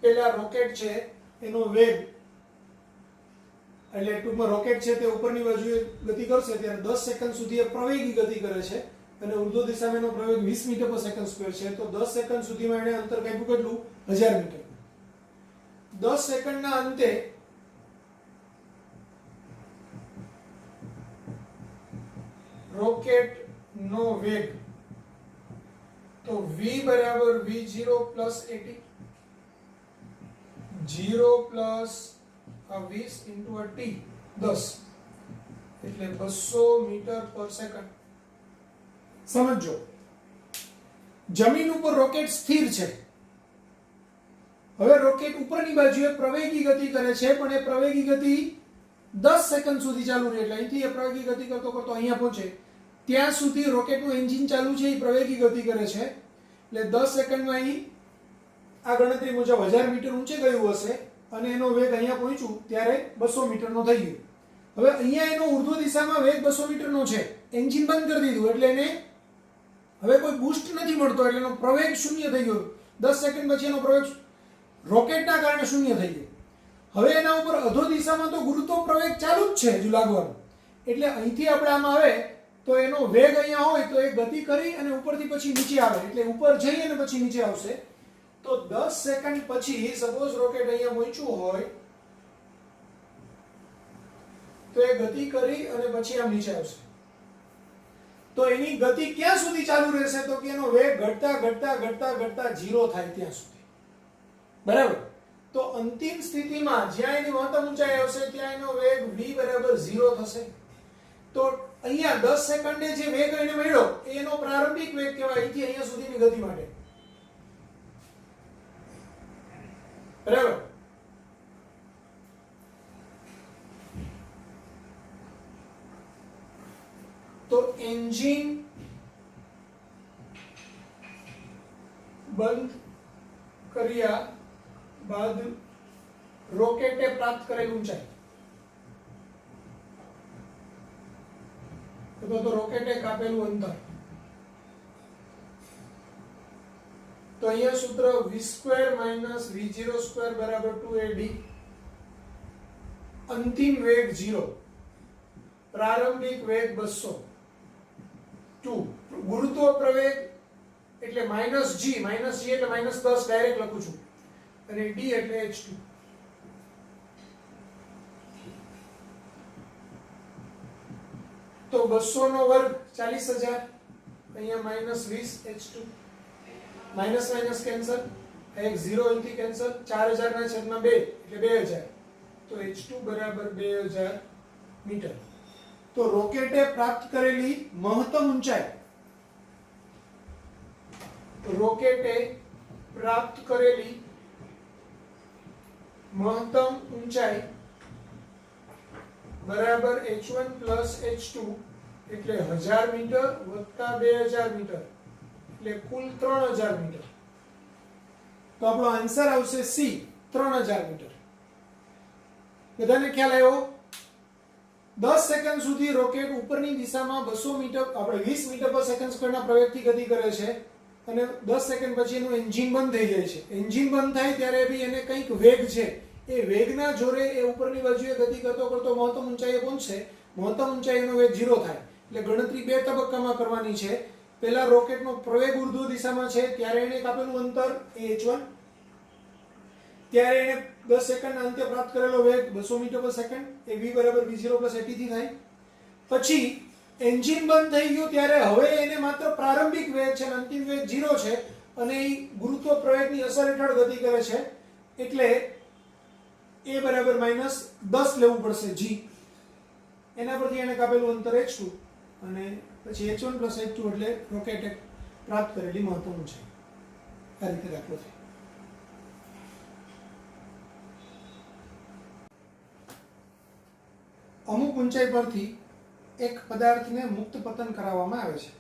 પેલા રોકેટ છે એનો વેગ, એટલે ટૂંકમાં રોકેટ છે તે ઉપરની બાજુએ ગતિ કરશે ત્યારે 10 સેકન્ડ સુધી એ પ્રવેગી ગતિ કરે છે અને ઉર્ધ્વ દિશામાં એનો પ્રવેગ 20 મીટર/સેકન્ડ² છે. તો 10 સેકન્ડ સુધીમાં એને અંતર કાપ્યું કેટલું? 1000 મીટર. 10 સેકન્ડના અંતે રોકેટનો વેગ તો v = v0 + at, 0 + 20 × t 10 એટલે 200 મીટર/સેકન્ડ. સમજો, જમીન ઉપર રોકેટ સ્થિર છે. હવે રોકેટ ઉપરની બાજુએ પ્રવેગી ગતિ કરે છે, પણ એ પ્રવેગી ગતિ 10 સેકન્ડ સુધી ચાલુ રહે. એટલે અહીંથી એ પ્રવેગી ગતિ કરતો કરતો અહીંયા પહોંચે ત્યાં સુધી રોકેટનું એન્જિન ચાલુ છે, એ પ્રવેગી ગતિ કરે છે. એટલે 10 સેકન્ડમાં અહીં આ ગણતરી મુજબ 1000 મીટર ઊંચે ગયું હશે અને એનો વેગ અહીંયા પહોંચ્યું ત્યારે 200 મીટરનો થઈ ગયો. હવે અહીંયા એનો ઉર્ધ્વ દિશામાં વેગ 200 મીટરનો છે, એન્જિન બંધ કરી દીધું એટલે એને હવે કોઈ બૂસ્ટ નથી મળતો, એટલે એનો પ્રવેગ શૂન્ય થઈ ગયો. 10 સેકન્ડ પછી એનો પ્રવેગ રોકેટના કારણે શૂન્ય થઈ ગયો. હવે એના ઉપર અધો દિશામાં તો ગુરુત્વ પ્રવેગ ચાલુ જ છે હજુ લાગવાનો. એટલે અહીંથી આપણે આમાં આવે તો એનો વેગ અહીંયા હોય તો એ ગતિ કરી અને ઉપરથી પછી નીચે આવે, એટલે ઉપર જઈ અને પછી નીચે આવશે. તો 10 સેકન્ડ પછી સપોઝ રોકેટ અહીંયા પહોંચ્યું હોય તો એ ગતિ કરી અને પછી આમ નીચે આવશે. તો એની ગતિ ક્યાં સુધી ચાલુ રહેશે? તો કે એનો વેગ ઘટતા ઘટતા ઘટતા ઘટતા 0 થાય ત્યાં સુધી. બરાબર? તો અંતિમ સ્થિતિમાં જ્યાં એની મહત્તમ ઊંચાઈ આવશે ત્યાં એનો વેગ v = 0 થશે. તો અહીંયા 10 સેકન્ડે જે વેગ એને મળ્યો એનો પ્રારંભિક વેગ કહેવાય, અહીંથી અહીંયા સુધીની ગતિ માટે. બરાબર? તો એન્જિન બંધ કર્યા બાદ રોકેટે પ્રાપ્ત કરેલ ઊંચાઈ તો રોકેટે કાપેલું અંતર. તો અહીંયા સૂત્ર v² - v02 = 2ad. અંતિમ વેગ 0, પ્રારંભિક વેગ 200, 2 ગુરુત્વ પ્રવેગ એટલે -g એટલે -10 ડાયરેક્ટ લખું છું અને d એટલે h2. તો 200 નો વર્ગ 40000, અહીંયા -20 h2 માઇનસ માઇનસ કેન્સલ, એક 0 અહીંથી કેન્સલ, 4000 ના છેદમાં 2 એટલે 2000, તો h2 બરાબર 2000 મીટર. તો રોકેટે પ્રાપ્ત કરેલી મહત્તમ ઊંચાઈ, રોકેટે પ્રાપ્ત કરેલી મહત્તમ ઊંચાઈ બરાબર h1 પ્લસ h2 એટલે 1000 મીટર વત્તા 2000 મીટર એટલે કુલ 3000 મીટર. તો આપણો આન્સર આવશે સી, 3000 મીટર. બધાને ખ્યાલ આવ્યો? 10 સેકન્ડ સુધી રોકેટ ઉપરની દિશામાં 200 મીટર આપણે 20 મીટર પર સેકન્ડ સ્ક્વેરના પ્રવેગથી ગતિ કરે છે અને 10 સેકન્ડ પછી એનું એન્જિન બંધ થઈ જાય છે. એન્જિન બંધ થાય ત્યારે બી એને કંઈક વેગ છે, એ વેગના જોરે એ ઉપરની બાજુએ ગતિ કરતો કરતો મહત્તમ ઊંચાઈએ પહોંચશે. મહત્તમ ઊંચાઈનો વેગ 0 થાય એટલે ગણતરી બે તબક્કામાં કરવાની છે. પહેલા રોકેટનો પ્રવેગ ઉર્ધ્વ દિશામાં છે ત્યારે એને કાપેલું અંતર એ h1, ત્યારે એને 10 સેકન્ડના અંતે પ્રાપ્ત કરેલો વેગ 200 મીટર પર સેકન્ડ એ v બરાબર v0 પ્લસ at થી થાય. પછી એન્જિન બંધ થઈ ગયું ત્યારે હવે એને માત્ર પ્રારંભિક વેગ છે અને અંતિમ વેગ 0 છે અને એ ગુરુત્વ પ્રવેગની અસર હેઠળ ગતિ કરે છે એટલે a બરાબર -10 લેવું પડશે g. એના પરથી એને કાપેલું અંતર h2 અને પછી h1 પ્લસ h2 એટલે રોકેટે પ્રાપ્ત કરેલી મહત્તમ ઊંચાઈ. આ રીતે દાખલો છે. અમુક ઊંચાઈ પરથી એક પદાર્થને મુક્ત પતન કરાવવામાં આવે છે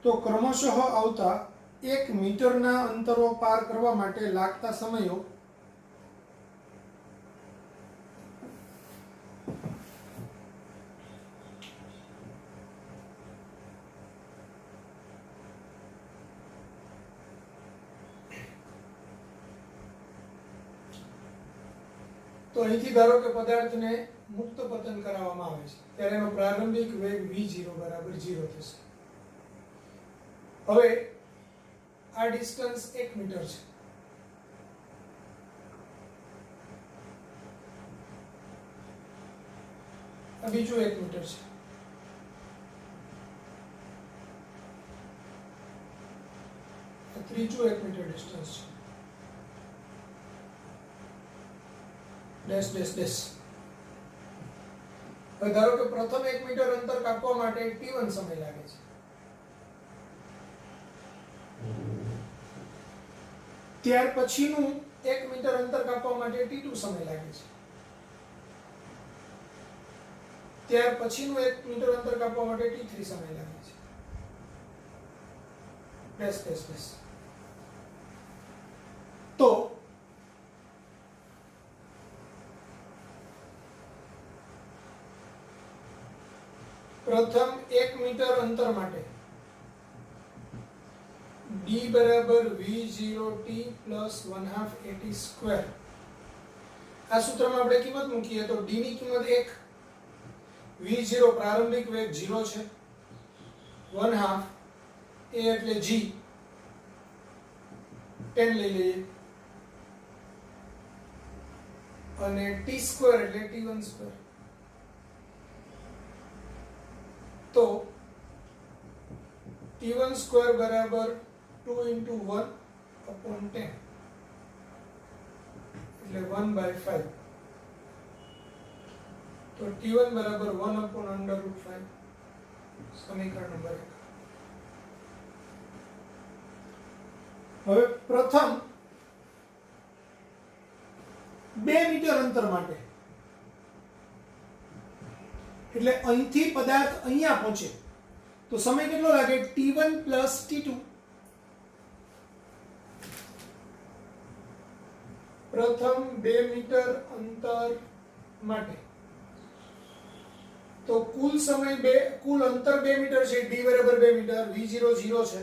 તો ક્રમશઃ આવતા 1 મીટરના અંતરો પાર કરવા માટે લાગતા સમયો તો અહીંથી ધારો કે પદાર્થને મુક્ત પતન કરાવવામાં આવે છે ત્યારે એનો પ્રારંભિક વેગ v0 બરાબર 0 થશે. હવે આ ડિસ્ટન્સ 1 મીટર છે. આ બીજું 1 મીટર છે. આ ત્રીજું 1 મીટર ડિસ્ટન્સ છે. Dash dash dash. હવે ધારો કે પ્રથમ 1 મીટર અંતર કાપવા માટે t1 સમય લાગે છે. ત્યાર પછીનું 1 મીટર અંતર કાપવા માટે t2 સમય લાગે છે. ત્યાર પછીનું 1 મીટર અંતર કાપવા માટે t3 સમય લાગે છે. Dash dash dash. તો પ્રથમ 1 મીટર અંતર માટે d બરાબર v0t પ્લસ 1/2 at સ્ક્વેર. આ સૂત્રમાં આપણે કિંમત મૂકીએ તો d ની કિંમત 1, v0 પ્રારંભિક વેગ 0 છે, 1/2 a એટલે g 10 લઈ લઈએ અને t સ્ક્વેર એટલે t1 સ્ક્વેર. તો t1 સ્ક્વેર બરાબર 2 * 1/10 એટલે 1/5. તો t1 બરાબર 1/√5 સમીકરણ નંબર 1. હવે પ્રથમ 2 મીટર અંતર માટે એટલે અહીંથી પદાર્થ અહીંયા પહોંચે તો સમય કેટલો લાગે? t1 plus t2. પ્રથમ 2 મીટર અંતર માટે તો કુલ સમય કુલ અંતર 2 મીટર છે. d બરાબર 2 મીટર, v0 0 છે,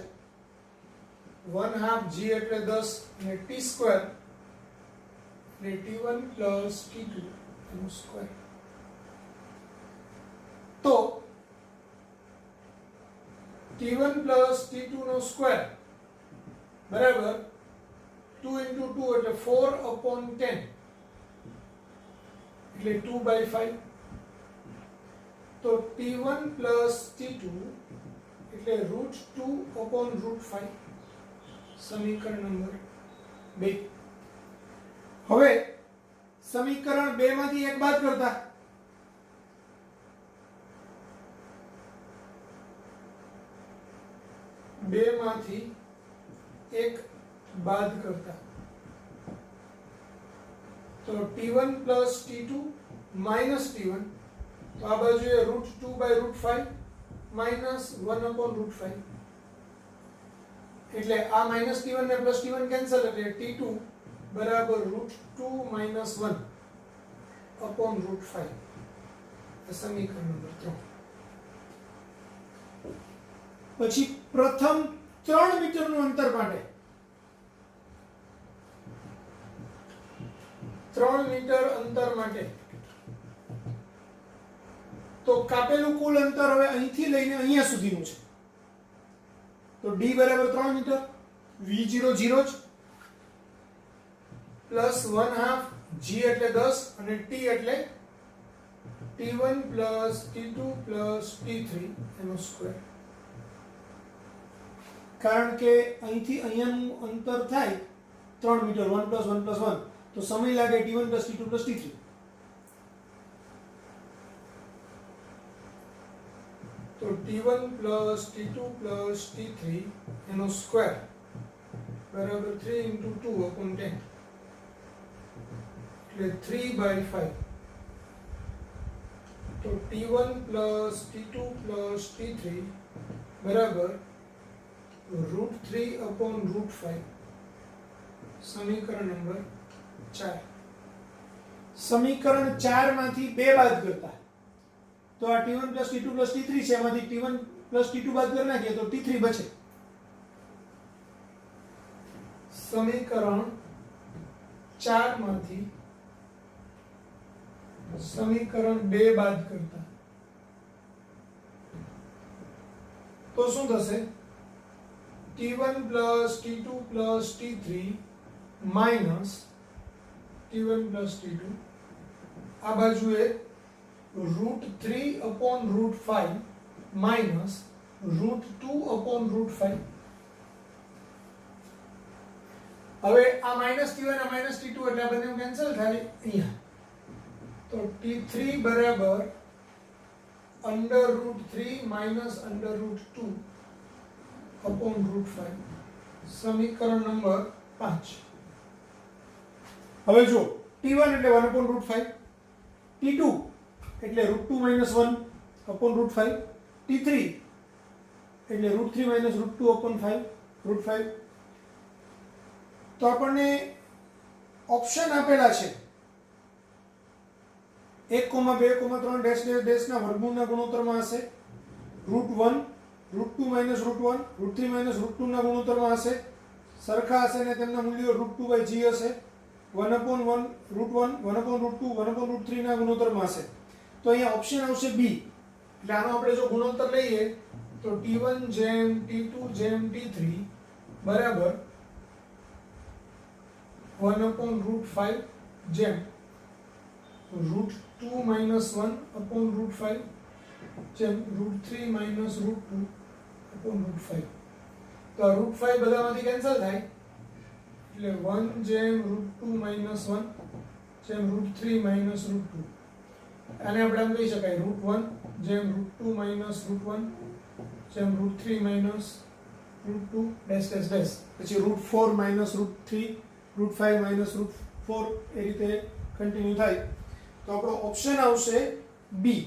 1/2 g એટલે 10 અને t સ્ક્વેર એટલે t1 પ્લસ t2 એનો સ્ક્વેર. તો t1 પ્લસ t2 નો સ્ક્વેર બરાબર 2 * 2 એટલે 4/10 એટલે 2/5. તો t1 પ્લસ t2 એટલે √2/5 સમીકરણ નંબર 2. હવે સમીકરણ 2 માંથી એક બાદ કરતા તો t1 plus t2 minus t1, તો આ બાજુએ √2/√5 minus 1/√5, એટલે આ minus t1 ને plus t1 કેન્સલ, એટલે t2 બરાબર √2 minus 1/√5. આ સમીકરણ નંબર 3. પછી પ્રથમ 3 મીટરનું અંતર માટે 3 મીટર અંતર માટે તો કાપેલું કુલ અંતર હવે અહીંથી લઈને અહીંયા સુધીનું છે. તો d બરાબર 3 મીટર, v0 0 જ, પ્લસ 1/2 g એટલે 10 અને t એટલે t1 plus t2 plus t3 એનો સ્ક્વેર. કારણ કે અહીંથી અહીંયાનું અંતર થાય 3 મીટર, 1 + 1 + 1, તો સમય લાગે t1 + t2 + t3. તો t1 + t2 + t3 એનો સ્ક્વેર બરાબર 3 × 2/10, એટલે 3/5. તો t1 + t2 + t3 બરાબર √3/5. સમીકરણ નંબર 4. સમીકરણ 4 માંથી 2 બાદ કરતા તો આ t1 + t2 + t3 છે, એમાંથી t1 + t2 બાદ કરી નાખીએ તો t3 બચે. સમીકરણ 4 માંથી સમીકરણ 2 બાદ કરતા તો શું થશે? t1 + t2 + t3 minus t1 + t2, આ બાજુએ √3/5 minus √2/5. હવે આ -t1 આ -t2 એટલે આ બંને કેન્સલ થાય અહીંયા. તો t3 બરાબર √3 minus √2/5. સમીકરણ નંબર 5. હવે જો t1 એટલે 1/5, t2 એટલે √2 - 1/5, t3 એટલે √3 - √2/5. તો આપણને ઓપ્શન આપેલા છે 1, 2, 3 ડેશ ના વર્ગમૂળના ગુણોત્તરમાં હશે, √1, √2 - √1, √3 - √2 ના ગુણોત્તરમાં હશે, સરખા હશે ને તેમના મૂલ્યો √2/g હશે, 1/1, √1, 1/√2, 1/√3 ના ગુણોત્તરમાં હશે. તો અહીંયા ઓપ્શન આવશે બી. એટલે આનો આપણે જો ગુણોત્તર લઈએ તો t1 જેમ t2 જેમ t3 બરાબર 1/5 જેમ √2 - 1/5 જેમ √3 - √2/5. તો આ √5 બધામાંથી કેન્સલ થાય, એટલે 1 જેમ √2 - 1 જેમ √3 - √2. આને આપણે આમ કહી શકાય √1 જેમ √2 - √1 જેમ √3 - √2 ડેશ ડેશ ડેશ, પછી √4 - √3, √5 - √4 એ રીતે કન્ટિન્યુ થાય. તો આપણો ઓપ્શન આવશે બી.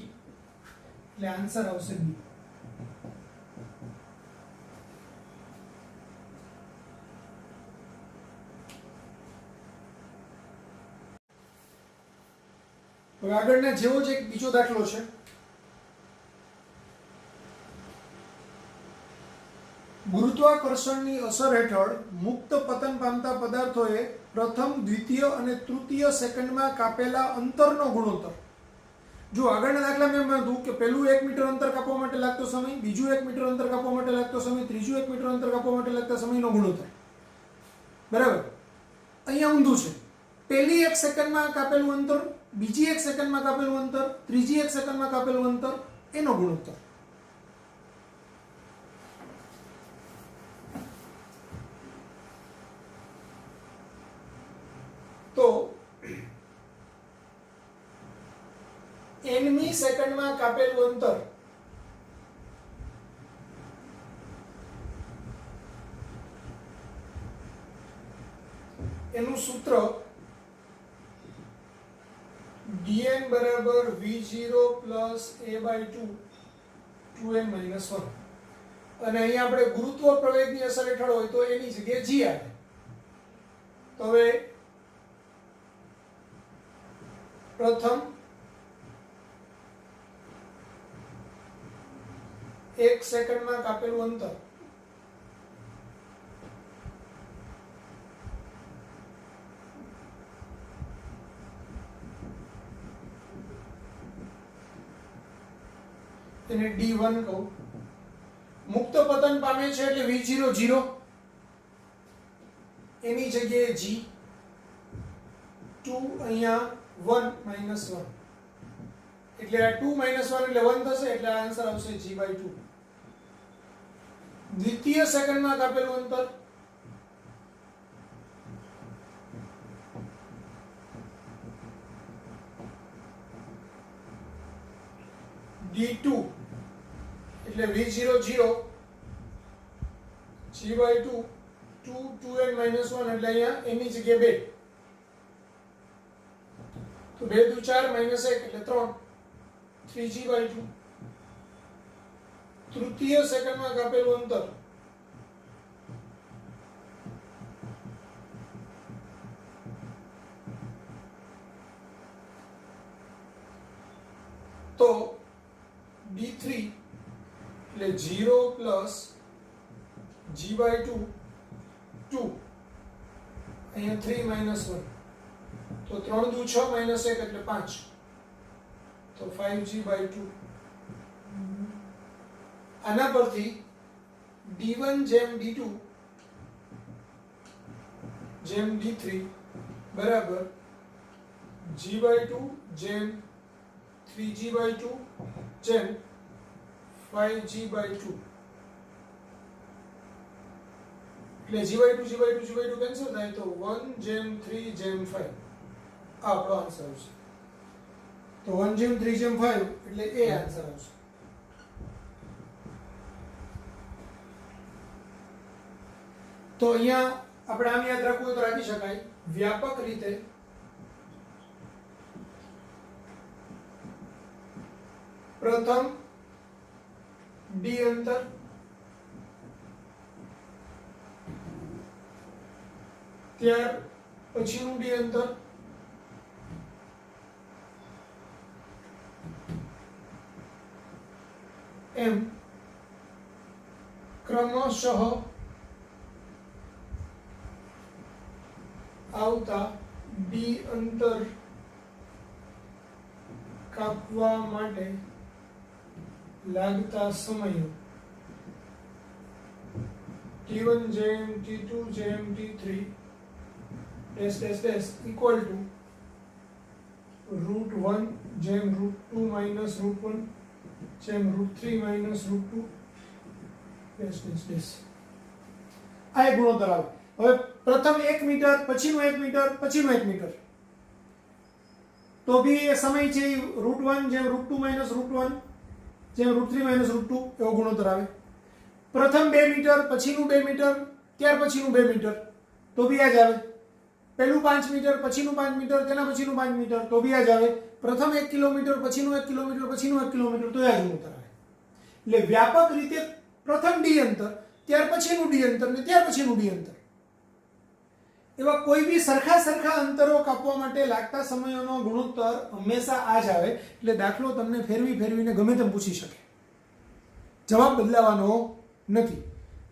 એટલે આન્સર આવશે બી. હવે આગળના જેવો જ એક બીજો દાખલો છે. ગુરુત્વાકર્ષણની અસર હેઠળ મુક્ત પતન પામતા પદાર્થોએ પ્રથમ, દ્વિતીય અને તૃતીય સેકન્ડમાં કાપેલા અંતરનો ગુણોત્તર. જો આગળના દાખલામાં એમ હતું કે પહેલું 1 મીટર અંતર કાપવા માટે લાગતો સમય, બીજું 1 મીટર અંતર કાપવા માટે લાગતો સમય, ત્રીજું 1 મીટર અંતર કાપવા માટે લાગતા સમયનો ગુણોત્તર. બરાબર? અહીંયા ઊંધું છે. પહેલી 1 સેકન્ડમાં કાપેલું અંતર, બીજી 1 સેકન્ડમાં કાપેલું અંતર, ત્રીજી 1 સેકન્ડમાં કાપેલું અંતર, એનો ગુણોત્તર. nમી સેકન્ડમાં કાપેલું અંતર એનું સૂત્ર dn બરાબર v0 પ્લસ a/2 2n - 1 અને અહીંયા આપણે ગુરુત્વ પ્રવેગની અસર હેઠળ હોય તો એની જગ્યાએ g આવે. તો હવે પ્રથમ 1 સેકન્ડમાં કાપેલું અંતર એને d1 કહું. મુક્ત પતન પામે છે એટલે v0 0 એની જગ્યાએ g 2 અહીંયા 1 - 1 એટલે આ 2 - 1 એટલે 1 થશે એટલે આ આન્સર આવશે g/2. દ્વિતીય સેકન્ડમાં કાપેલું અંતર d2 એટલે v0 0 g/2 2 2n - 1 એટલે અહીંયા એની જગ્યાએ 2 તો 2 દુ 4 - 1 એટલે 3 3g/2. તૃતીય સેકન્ડમાં કાપેલું અંતર તો d3 એટલે 0 પ્લસ g/2 2 અહીંયા 3 - 1 તો 3 દુ 6 - 1 એટલે 5 તો 5g/2. આના પરથી d1 જેમ d2 જેમ d3 બરાબર g/2 જેમ 3g/2 જેમ 5g/2 એટલે g/2 કેન્સલ થાય તો 1 જેમ 3 જેમ 5 આ આપણો આન્સર આવશે. તો 1 જેમ 3 જેમ 5 એટલે એ આન્સર આવશે. તો અહીંયા આપણે આમ યાદ રાખવું હોય તો રાખી શકાય. વ્યાપક રીતે પ્રથમ d અંતર ત્યાર પછીનું d અંતર એમ ક્રમશઃ આવતા d અંતર કાપવા માટે લાગતા સમયો t1 જેમ t2 જેમ t3 ઇક્વલ ટુ √1 જેમ √2 માઇનસ √1 જેમ √3 માઇનસ √2 આ એક ગુણોત્તર આવે. હવે પ્રથમ 1 મીટર પછીનું 1 મીટર પછીનું 1 મીટર તો બી એ સમય છે √1 જેમ √2 માઇનસ √1 જેમ √3 માઇનસ √2 એવો ગુણોત્તર આવે. પ્રથમ 2 મીટર પછીનું 2 મીટર ત્યાર પછીનું 2 મીટર તો બી આ જ આવે. પહેલું 5 મીટર પછીનું 5 મીટર તેના પછીનું 5 મીટર તો બી આ જ આવે. પ્રથમ 1 કિલોમીટર પછીનું 1 કિલોમીટર પછીનું 1 કિલોમીટર તો આ જ ગુણોત્તર આવે. એટલે વ્યાપક રીતે પ્રથમ ડી અંતર ત્યાર પછીનું ડી અંતર ને ત્યાર પછીનું ડી અંતર એવા કોઈ બી સરખા અંતરો કાપવા માટે લાગતા સમયોનો ગુણોત્તર હંમેશા આ જ આવે. એટલે દાખલો તમને ફેરવીને ગમે તેમ પૂછી શકે, જવાબ બદલાવાનો નથી.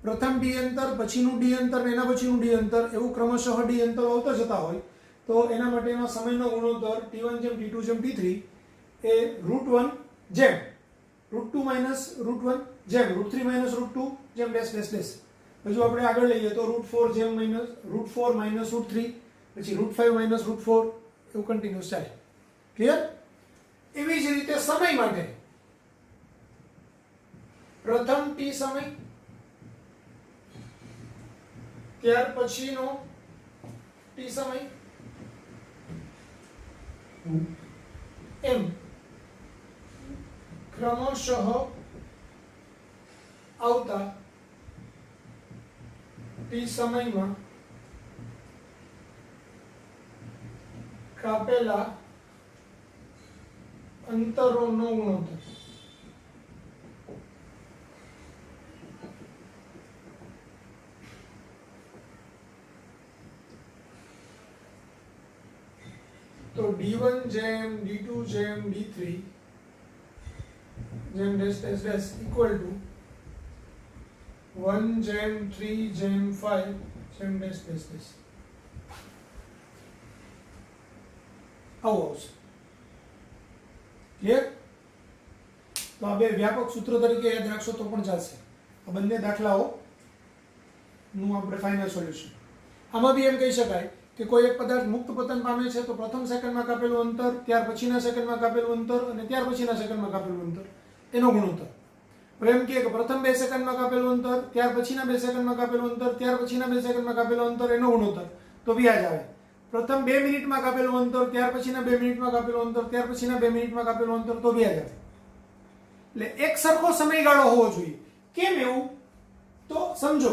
પ્રથમ ડી અંતર પછીનું ડી અંતર ને એના પછીનું ડી અંતર એવું ક્રમશઃ ડી અંતરો આવતા જતા હોય તો એના માટેનો સમયનો ગુણોત્તર t1 જેમ t2 જેમ t3 એ √1 જેમ √2 માઇનસ √1 જેમ √3 માઇનસ √2 જેમ ડેશ. હજુ આપણે આગળ લઈએ તો √4 જેમ √4 માઇનસ √3 પછી √5 માઇનસ √4 એવું કન્ટિન્યુઅસ ચાલે. ક્લિયર? એવી જ રીતે સમય માટે પ્રથમ t સમય ત્યાર પછીનો t સમય એમ ક્રમશઃ આવતા ટી સમયમાં કાપેલા અંતરોનો ગુણોત્તર. તો d1 જેમ d2 જેમ d3 જેમ dash dash dash equal to 1 જેમ 3 જેમ 5 જેમ ડેશ ડેશ ડેશ આવું આવશે. ક્લિયર? તો આ બે વ્યાપક સૂત્રો તરીકે યાદ રાખશો તો પણ ચાલશે. આ બંને દાખલાઓ નું આપણે ફાઇનલ સોલ્યુશન. આમાં બી એમ કહી શકાય કે કોઈ એક પદાર્થ મુક્ત પતન પામે છે તો પ્રથમ સેકન્ડમાં કાપેલું અંતર, ત્યાર પછીના સેકન્ડમાં કાપેલું અંતર અને ત્યાર પછીના સેકન્ડમાં કાપેલું અંતર એનો ગુણોત્તર. એમ કે પ્રથમ 2 સેકન્ડમાં કાપેલું અંતર, ત્યાર પછીના 2 સેકન્ડમાં કાપેલું અંતર, ત્યાર પછીના 2 સેકન્ડમાં કાપેલું અંતર એનો ગુણોત્તર. તો બી આ જ આવે. પ્રથમ 2 મિનિટમાં કાપેલું અંતર, ત્યાર પછીના 2 મિનિટમાં કાપેલું અંતર, ત્યાર પછીના 2 મિનિટમાં કાપેલું અંતર, તો બી આ જ આવે. એટલે એક સરખો સમયગાળો હોવો જોઈએ. કેમ એવું? તો સમજો,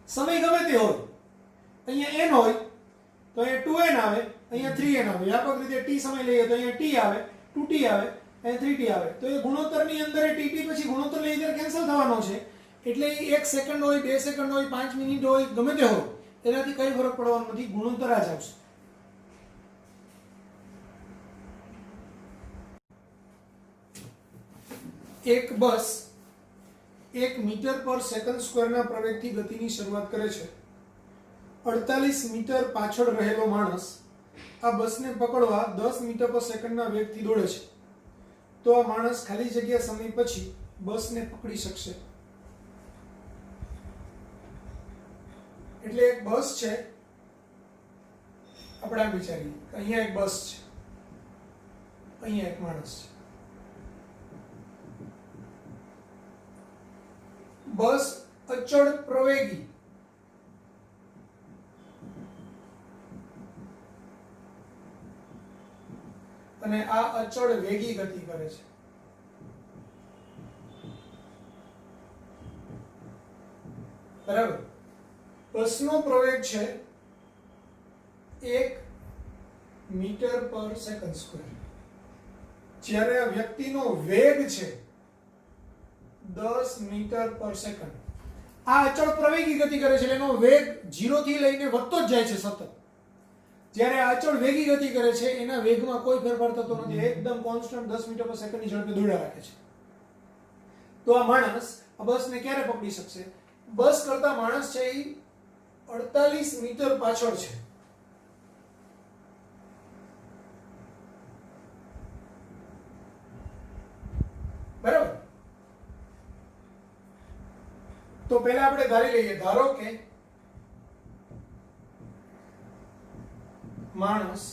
સમય ગમે તે હોય, અહીંયા n હોય તો અહીંયા 2n આવે, અહીંયા 3n આવે. વ્યાપક રીતે t સમય લઈએ તો અહીંયા t આવે, 2t આવે, અહીંયા 3t આવે. તો એ ગુણોત્તરની અંદર એ tt પછી ગુણોત્તર લઈ ત્યારે કેન્સલ થવાનો છે. એટલે 1 સેકન્ડ હોય, 2 સેકન્ડ હોય, 5 મિનિટ હોય, ગમે તે હોય, એનાથી કઈ ફરક પડવાનો નથી. ગુણોત્તર આ જ આવશે. એક બસ 1 મીટર પર સેકન્ડ સ્ક્વેરના પ્રવેગથી ગતિની શરૂઆત કરે છે. 48 મીટર પાછળ રહેલો માણસ આ બસને પકડવા 10 મીટર પર સેકન્ડના વેગથી દોડે છે. તો આ માણસ ખાલી જગ્યા સમય પછી બસને પકડી શકશે. એટલે એક બસ છે, આપણે આમ વિચારીએ કે અહીંયા એક બસ છે, અહીંયા એક માણસ છે. બસ અચળ પ્રવેગી અને આ અચળ વેગી ગતિ કરે છે. બરાબર? બસનો પ્રવેગ છે 1 મીટર પર સેકન્ડ સ્ક્વેર. જ્યારે આ વ્યક્તિનો વેગ છે 10 મીટર પર સેકન્ડ. આ અચળ પ્રવેગી ગતિ કરે છે, એનો વેગ 0 થી લઈને વધતો જ જાય છે સતત. જ્યારે આ અચળ વેગી ગતિ કરે છે એના વેગમાં કોઈ ફેરફાર થતો નથી, એકદમ કોન્સ્ટન્ટ 10 મીટર પર સેકન્ડની ઝડપે દોડ્યા રાખે છે. તો આ માણસ આ બસને ક્યારે પકડી શકશે? બસ કરતા માણસ છે એ 48 મીટર પાછળ છે. બરાબર? તો પહેલા આપણે ધારી લઈએ, ધારો કે માણસ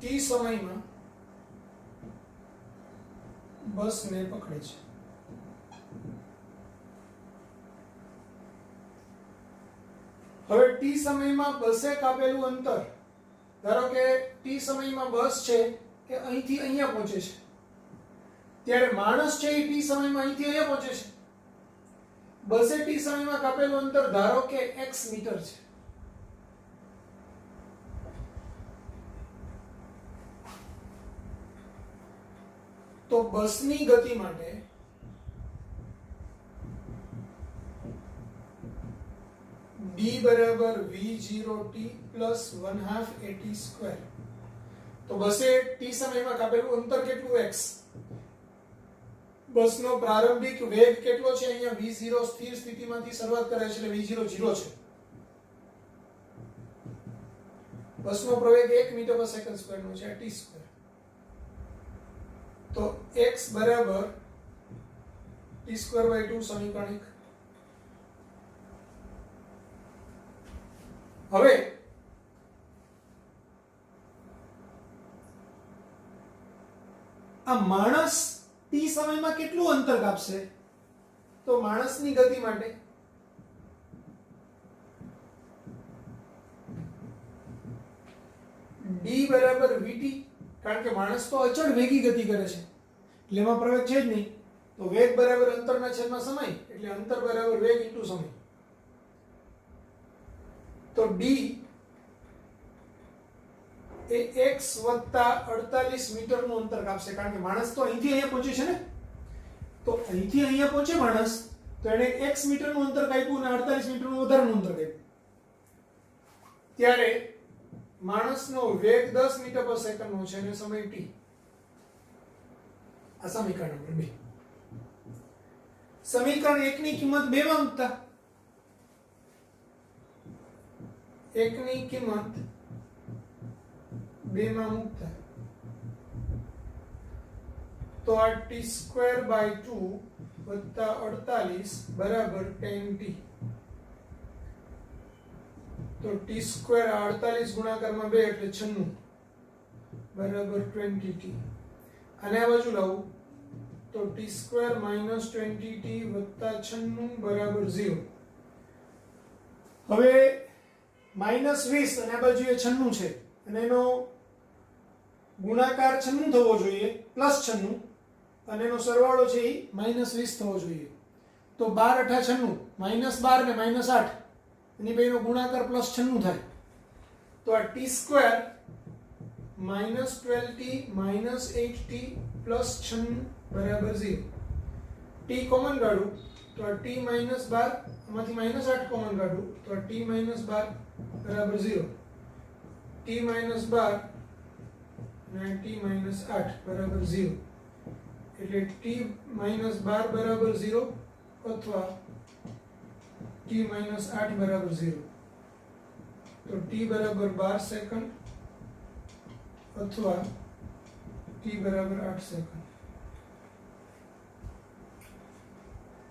t સમયમાં બસને પકડે છે. હવે t સમયમાં બસે કાપેલું અંતર, ધારો કે t સમયમાં બસ છે કે અહીંથી અહીંયા પહોંચે છે, ત્યારે માણસ છે એ t સમયમાં અહીંથી અહીંયા પહોંચે છે. બસે t સમયમાં કાપેલું અંતર ધારો કે x મીટર છે. તો બસની ગતિ માટે d બરાબર v0t પ્લસ 1/2 at સ્ક્વેર. તો બસે t સમયમાં કાપેલું અંતર કેટલું? x. બસનો પ્રારંભિક વેગ કેટલો છે? અહીંયા v0 સ્થિર સ્થિતિમાંથી શરૂઆત કરે છે એટલે v0 0 છે. બસનો પ્રવેગ 1 મીટર પર સેકન્ડ સ્ક્વેર નો છે, t સ્ક્વેર. તો x બરાબર t સ્ક્વેર બાય 2 સમીકરણ 1. હવે આ માણસ t સમયમાં કેટલું અંતર કાપશે? તો માણસની ગતિ માટે d બરાબર vt, કારણ કે માણસ તો અચળ વેગી ગતિ કરે છે એટલે એમાં પ્રવેગ છે જ નહીં, તો વેગ બરાબર અંતરના છેદમાં સમય, એટલે અંતર બરાબર વેગ ઇન્ટુ સમય. તો d એ x વત્તા 48 મીટરનું અંતર કાપશે, કારણ કે માણસ તો અહીંથી અહીંયા પહોંચે છે ને, તો અહીંથી અહીંયા પહોંચે માણસ, તો એને x મીટરનું અંતર કાપ્યું અને 48 મીટરનું વધારાનું અંતર કાપ્યું. ત્યારે માણસનો વેગ 10 મીટર પર સેકન્ડનો છે અને સમય t. આ સમીકરણ નંબર 2. સમીકરણ 1 ની કિંમત 2 માં મૂકતા, 1 ની કિંમત 2 માં મૂકતા, તો આ t²/2 વત્તા 48 બરાબર 10t. તો t² 48 ગુણાકારમાં 2 એટલે 96 બરાબર 20t. અને આ બાજુ લાવું તો t² - 20t વત્તા 96 બરાબર 0. હવે -20 અને આ બાજુ એ 96 છે અને એનો ગુણાકાર 96 થવો જોઈએ +96 અને એનો સરવાળો છે એ -20 થવો જોઈએ. તો 12 × 8 -12 ને -8 એની બેનો ગુણાકાર +96 થાય. તો આ t² -12t -8t +96 બરાબર 0. t કોમન કાઢું તો આ t - 12 આમાંથી -8 કોમન કાઢું તો આ t - 12 બરાબર 0. t - 12 અને t - 8 બરાબર 0. એટલે t - 12 બરાબર 0 અથવા t - 8 બરાબર 0. તો t બરાબર 12 સેકન્ડ અથવા t બરાબર 8 સેકન્ડ.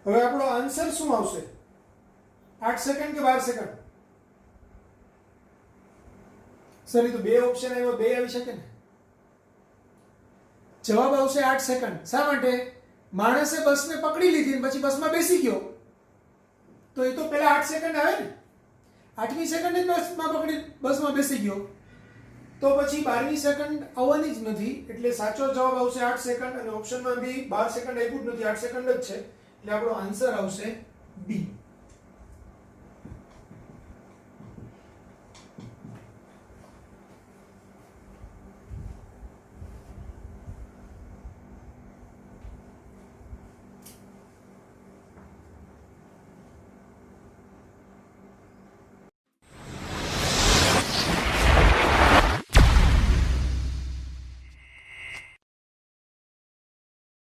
હવે આપણો આન્સર શું આવશે? 8 સેકન્ડ કે 12 સેકન્ડ? સર એ તો બે ઓપ્શન આવ્યા, બે આવી શકે ને. જવાબ આવશે 8 સેકન્ડ. શા માટે? માણસે બસને પકડી લીધી પછી બસમાં બેસી ગયો, તો એ તો પહેલા 8 સેકન્ડ આવે ને. 8મી સેકન્ડે બસમાં બેસી ગયો, તો પછી 12મી સેકન્ડ આવવાની જ નથી. એટલે સાચો જવાબ આવશે 8 સેકન્ડ અને ઓપ્શનમાં બી 12 સેકન્ડ આપ્યું જ નથી, 8 સેકન્ડ જ છે. એટલે આપણો આન્સર આવશે બી.